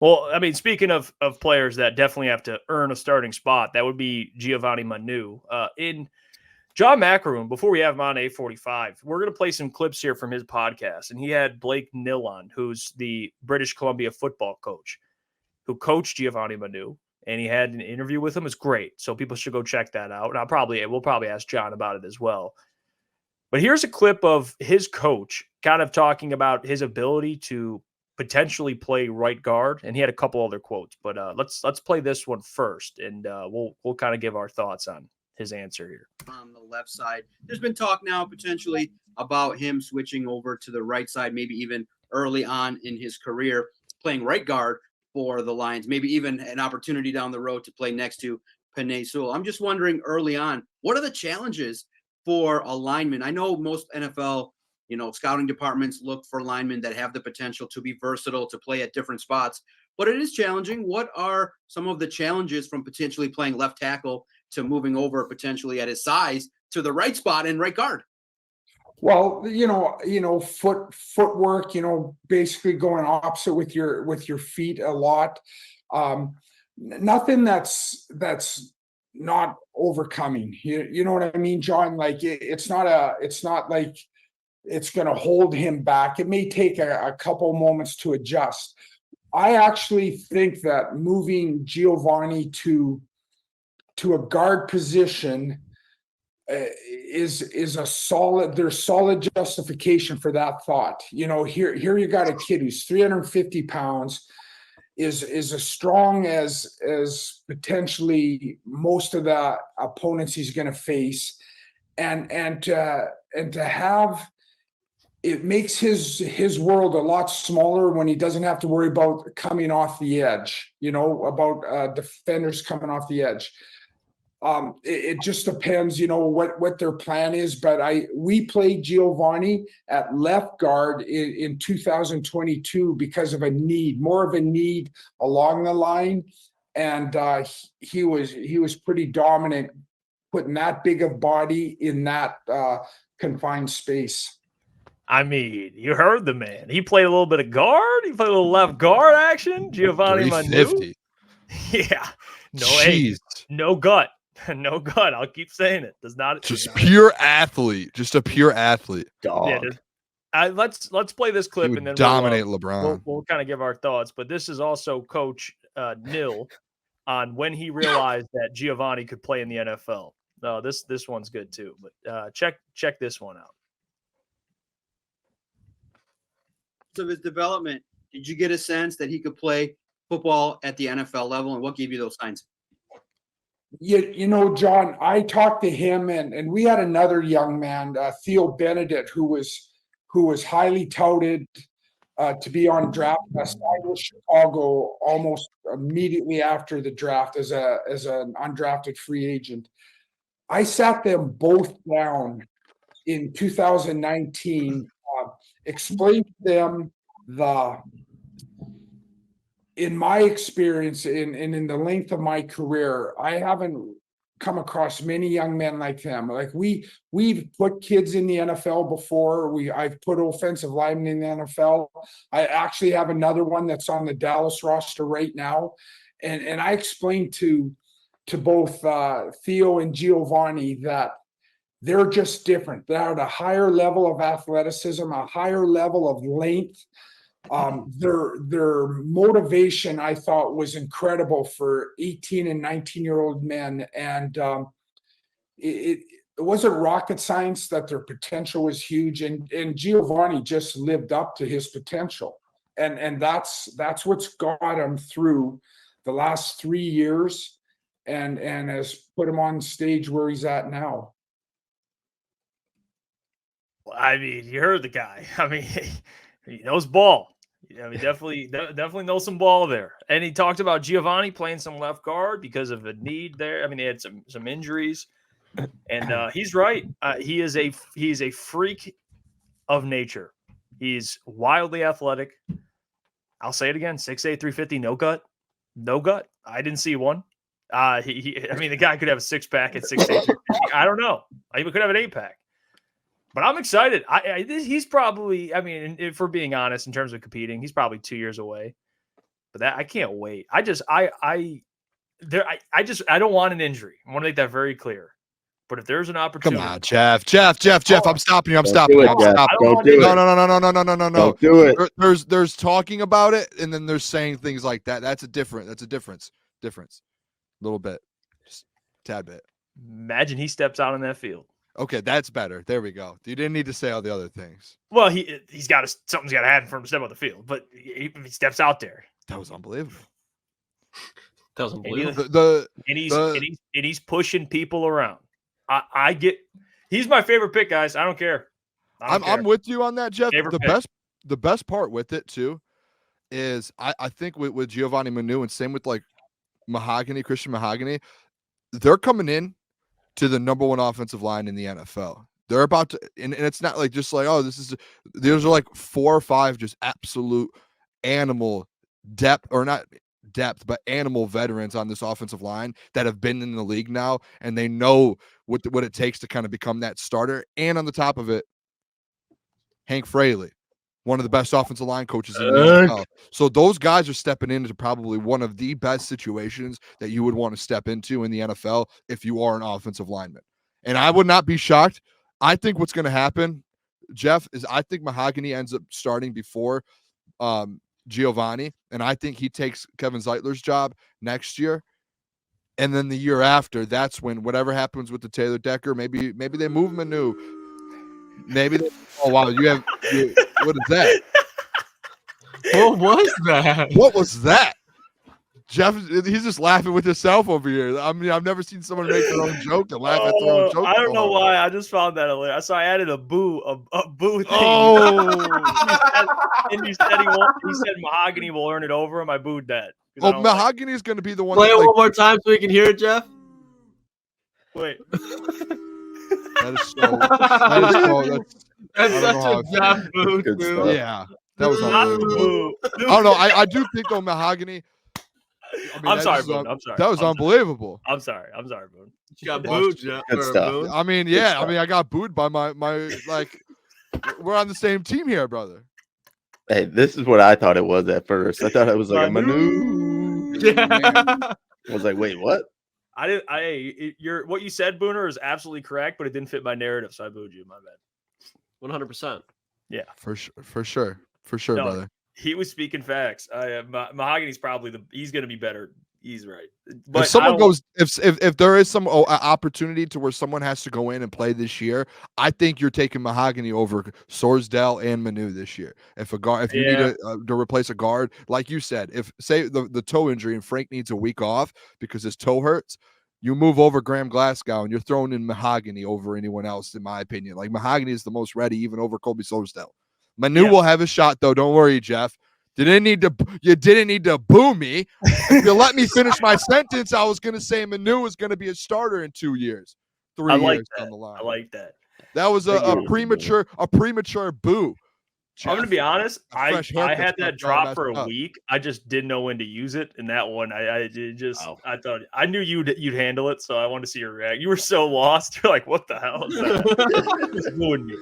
Well, I mean, speaking of players that definitely have to earn a starting spot, that would be Giovanni Manu. In John Macaroon, before we have him on 845, we're going to play some clips here from his podcast. And he had Blake Nill on, who's the British Columbia football coach who coached Giovanni Manu. And he had an interview with him. It's great. So people should go check that out. And we'll probably ask John about it as well. But here's a clip of his coach kind of talking about his ability to potentially play right guard. And he had a couple other quotes, but let's play this one first. And we'll kind of give our thoughts on his answer here. On the left side, there's been talk now potentially about him switching over to the right side, maybe even early on in his career, playing right guard for the Lions, maybe even an opportunity down the road to play next to Penei Sewell. I'm just wondering early on, what are the challenges for a lineman? I know most NFL, scouting departments look for linemen that have the potential to be versatile, to play at different spots, but it is challenging. What are some of the challenges from potentially playing left tackle to moving over potentially at his size to the right spot and right guard? Well, footwork, basically going opposite with your feet a lot. Nothing that's not overcoming. You know what I mean, John? Like it's not like it's going to hold him back. It may take a couple moments to adjust. I actually think that moving Giovanni to a guard position is a solid. There's solid justification for that thought. Here you got a kid who's 350 pounds, is as strong as potentially most of the opponents he's going to face, and to have it makes his world a lot smaller when he doesn't have to worry about coming off the edge. About defenders coming off the edge. It just depends, what their plan is. But we played Giovanni at left guard in 2022 because of more of a need along the line, and he was pretty dominant, putting that big of body in that confined space. I mean, you heard the man. He played a little bit of guard. He played a little left guard action. Giovanni Manu. Yeah. No gut. No gut. I'll keep saying it. Does not just pure athlete. Just a pure athlete. Dog. Yeah, let's play this clip and then dominate LeBron. We'll kind of give our thoughts. But this is also Coach Nill on when he realized that Giovanni could play in the NFL. No, this one's good too. But check this one out. Of his development, did you get a sense that he could play football at the NFL level, and what gave you those signs? John, I talked to him, and we had another young man, Theo Benedict, who was highly touted to be on draft. I signed with Chicago almost immediately after the draft as an undrafted free agent. I sat them both down in 2019. Explain to them in my experience and in the length of my career, I haven't come across many young men like them. Like we've put kids in the NFL before. I've put offensive linemen in the NFL. I actually have another one that's on the Dallas roster right now. And I explained to both Theo and Giovanni that they're just different. They're at a higher level of athleticism, a higher level of length. Their motivation, I thought, was incredible for 18 and 19-year-old men. And it wasn't rocket science that their potential was huge. And Giovanni just lived up to his potential. And that's what's got him through the last 3 years and has put him on stage where he's at now. I mean, you heard the guy. I mean, he knows ball. I mean, definitely knows some ball there. And he talked about Giovanni playing some left guard because of a need there. I mean, he had some injuries, and he's right. He's a freak of nature. He's wildly athletic. I'll say it again: 6'8", 350, no gut. I didn't see one. I mean, the guy could have a 6-pack at 6'8". I don't know. He could have an 8-pack. But I'm excited. He's probably, I mean, if we're being honest in terms of competing, he's probably 2 years away. But that I can't wait. I don't want an injury. I want to make that very clear. But if there's an opportunity, Come on, Jeff. I'm stopping you. I'm Don't stopping do you. it, I'm Jeff. stopping. Don't do it. No. Don't do it. There's talking about it, and then there's saying things like that. That's a difference. A little bit, just a tad bit. imagine he steps out on that field. Okay, that's better. There we go. You didn't need to say all the other things. Well, he's got something's got to happen for him to step on the field. But if he steps out there, That was unbelievable. That was unbelievable. and he's pushing people around. I get. He's my favorite pick, guys. I don't care. I'm with you on that, Jeff. Favorite The best part with it too is I think with Giovanni Manu and same with like Christian Mahogany, they're coming in to the number one offensive line in the NFL. They're about to, and it's not like just like, oh, these are like 4 or 5 just absolute animal depth, or not depth, but animal veterans on this offensive line that have been in the league now, and they know what it takes to kind of become that starter. And on the top of it, Hank Fraley, one of the best offensive line coaches in the NFL. So those guys are stepping into probably one of the best situations that you would want to step into in the NFL if you are an offensive lineman. And I would not be shocked. I think what's going to happen, Jeff, is I think Mahogany ends up starting before Giovanni, and I think he takes Kevin Zeitler's job next year. And then the year after, that's when whatever happens with the Taylor Decker, maybe they move Manu. Oh wow, what is that? What was that? What was that? Jeff, he's just laughing with himself over here. I mean, I've never seen someone make their own joke and laugh at their own joke. I don't know why. I just found that hilarious. So I added a boo thing. Oh, and you said he said Mahogany will earn it over him. I booed that. well, Mahogany is going to be the one. Play that, it like, one more time so we can hear it, Jeff. Wait. That is so. That's I don't know such how a I feel. Jeff boo, Good too. stuff. Yeah, that was Not the unbelievable. boo. I don't know. I do think though Mahogany. I'm sorry, Boone. I'm sorry. That was unbelievable. I'm sorry, Boone. You got booed, Jeff. Good or stuff. booed. I mean, yeah. I mean, I got booed by my like. We're on the same team here, brother. Hey, this is what I thought it was at first. I thought it was like a Manu. Yeah. I was like, wait, what? What you said, Booner, is absolutely correct, but it didn't fit my narrative, so I booed you. My bad. 100%. Yeah, For sure, No, brother. he was speaking facts. Mahogany's probably he's going to be better. He's right. But If someone goes, if there is some opportunity to where someone has to go in and play this year, I think you're taking Mahogany over Sorsdale and Manu this year. If you need to replace a guard, like you said, if say the toe injury and Frank needs a week off because his toe hurts, you move over Graham Glasgow and you're throwing in Mahogany over anyone else, in my opinion. Like Mahogany is the most ready, even over Colby Sorsdale. Manu will have a shot though. Don't worry, Jeff. You didn't need to boo me. If you let me finish my sentence, I was going to say Manu is going to be a starter in 2 years, 3 years down the line. I like that. That was a premature boo. I'm going to be honest. I haircut's had that not drop for messed a up. week. I just didn't know when to use it. And that one, I thought I knew you'd handle it. So I wanted to see your reaction. You were so lost. You're like, what the hell is that? Just booing me.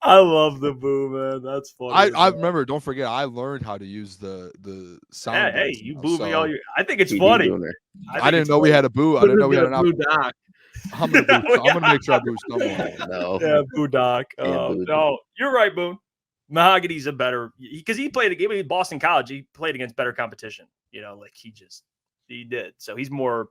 I love the boo, man. That's funny. I remember. Don't forget, I learned how to use the sound. Yeah, hey, bites you now, boo me so all you. I think it's PD funny. Booner. I didn't know we had a boo. I didn't know we had an Boo option. Doc. I'm gonna make sure I boost someone. No. Yeah, boo Doc. boo. No, you're right, Boone. Mahogany's a better because he played a game in Boston College. He played against better competition. You know, like he did. So he's more.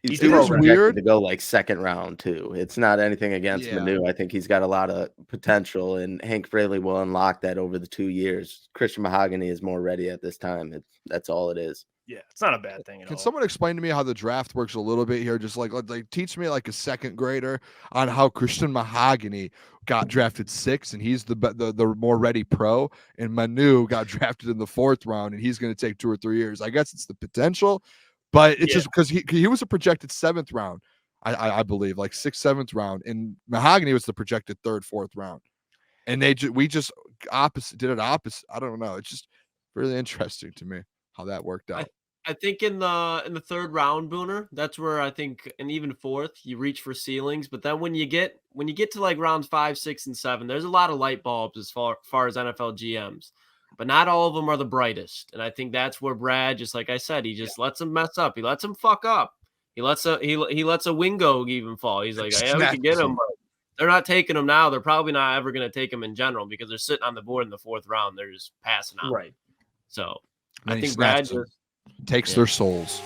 He's It is projected weird. to go like second round too. It's not anything against Yeah. Manu. I think he's got a lot of potential, and Hank Fraley will unlock that over the 2 years. Christian Mahogany is more ready at this time. That's all it is. Yeah, it's not a bad thing at Can all. someone explain to me how the draft works a little bit here? Just like teach me like a second grader on how Christian Mahogany got drafted 6th and he's the more ready pro, and Manu got drafted in the 4th round and he's going to take 2 or 3 years. I guess it's the potential, but it's just because he was a projected 7th round, I believe, like 6th, 7th round, and Mahogany was the projected 3rd, 4th round, and we just opposite. I don't know. It's just really interesting to me how that worked out. I think in the third round, Booner, that's where I think, and even fourth, you reach for ceilings. But then when you get to like rounds 5, 6, and 7, there's a lot of light bulbs as far as NFL GMs, but not all of them are the brightest. And I think that's where Brad, just like I said, he just lets them mess up. He lets them fuck up. He lets a Wingo even fall. He's like, yeah, we can get him. But they're not taking him now. They're probably not ever going to take him in general because they're sitting on the board in the fourth round. They're just passing out. Right. So And I he think Brad snaps them. just Takes their souls.